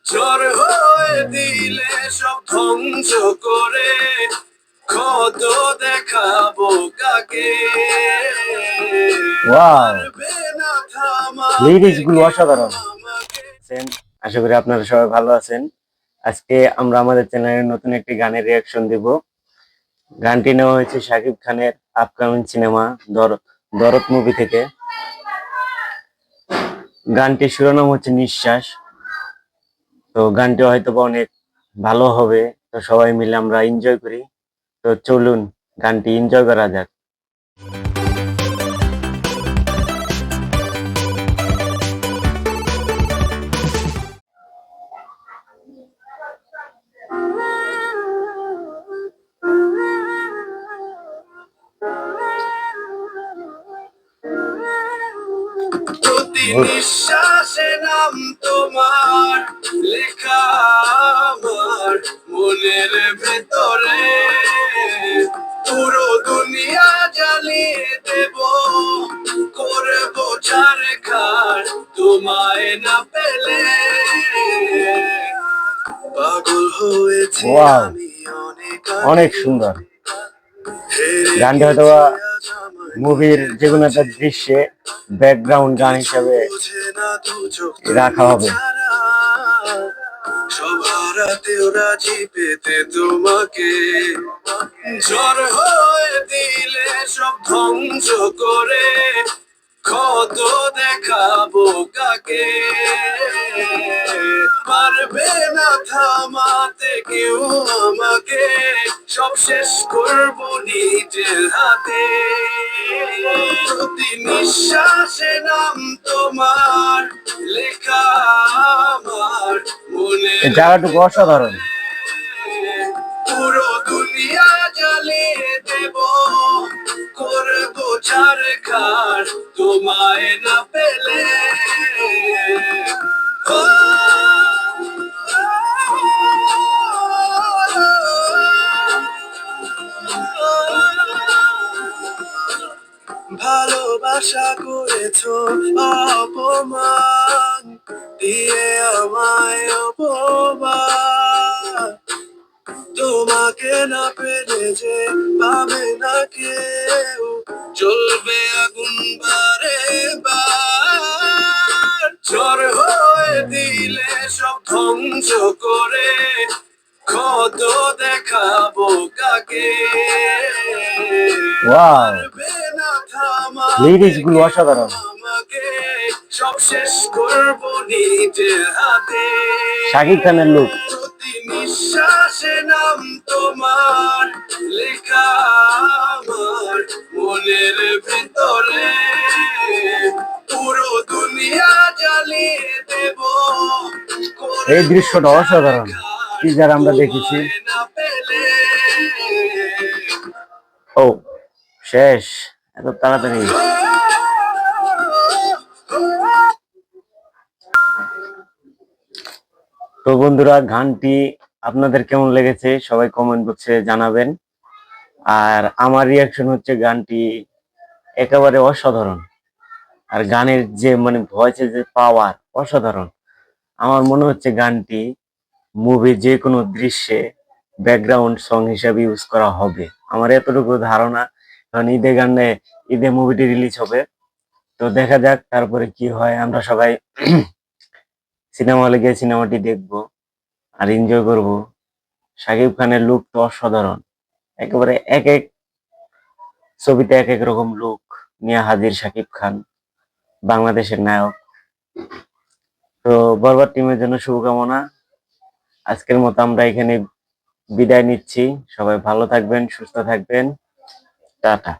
ঝড় হয়ে দিলে সব ধ্বংস করে কত দেখাবো কাকে। ওয়াও, লিরিক্স গুলো অসাধারণ। আশা করি আপনারা সবাই ভালো আছেন। আজকে আমরা আমাদের চ্যানেলে নতুন একটি গানের রিয়াকশন দিব। গানটি নেওয়া হয়েছে শাকিব খানের আপকামিং সিনেমা দরদ মুভি থেকে। গানটির শিরোনাম হচ্ছে নিঃশ্বাস। তো গানটি হয়তো অনেক ভালো হবে, তো সবাই মিলে আমরা এনজয় করি। তো চলুন গানটি এনজয় করা যাক। প্রতি নিঃশ্বাসে নাম তোমার লেখা আমার মনের ভেতরে, পুরো দুনিয়া জ্বালিয়ে দেব, করবো ছারখার তোমায় না পেলে। পাগল হয়েছে ওয়াও, আমি অনেক সুন্দর। গানটি হয়তো মুভির যে কোনো একটা দৃশ্যে ব্যাকগ্রাউন্ড গান হিসাবে রাখা হবে। সবারাতেও রাজি পেতে তোমাকে, ঝড় হয়ে দিলে সব ধ্বংস করে কত দেখাবো কাকে। পারবে না থামাতে কেউ আমাকে, সব শেষ করবো নিজের হাতে। প্রতি নিঃশ্বাসে নাম তোমার লেখা আমার মনে, জায়গাটুকু অসাধারণ। পুরো দুনিয়া জ্বালিয়ে দেব, করবো ছারখার তোমায় না পেলে। ভালোবাসা করেছো অপমান দিয়ে আমায় অপমান, তোমাকে না পেলে যে পাবে না কেউ, জ্বলবে আগুন বারে বার। ঝড় হয়ে দিলে সব ধ্বংস করে কত দেখাবো কাকে। ওয়াও, লিরিক্স গুলো অসাধারণ। সব শেষ করবো নিজের হাতে। শাকিব খানের লুক। প্রতি নিঃশ্বাসে নাম তোমার লেখা আমার মনের ভিতরে, পুরো দুনিয়া জ্বালিয়ে দেব, এই দৃশ্যটা অসাধারণ। টিজার আমরা দেখেছি। ও শেষ, এত তাড়াতাড়ি। তো বন্ধুরা, গানটি আপনাদের কেমন লেগেছে সবাই কমেন্ট বক্সে জানাবেন। আর আমার রিয়াকশন হচ্ছে গানটি একেবারে অসাধারণ। আর গানের যে ভয়েসের যে পাওয়ার অসাধারণ। আমার মনে হচ্ছে গানটি মুভির যে কোনো দৃশ্যে ব্যাকগ্রাউন্ড সং হিসাবে ইউজ করা হবে, আমার এতটুকু ধারণা। কারণ ঈদে মুভিটি রিলিজ হবে। তো দেখা যাক তারপরে কি হয়। আমরা সবাই সিনেমা হলে গিয়ে সিনেমাটি দেখবো আর এনজয় করব। শাকিব খানের লুক তো অসাধারণ, একেবারে এক এক ছবিতে এক এক রকম লুক নিয়ে হাজির শাকিব খান, বাংলাদেশের নায়ক। তো বরবাদ টিমের জন্য শুভকামনা। আজকের মতো আমরা এখানে বিদায় নিচ্ছি। সবাই ভালো থাকবেন, সুস্থ থাকবেন। টাটা।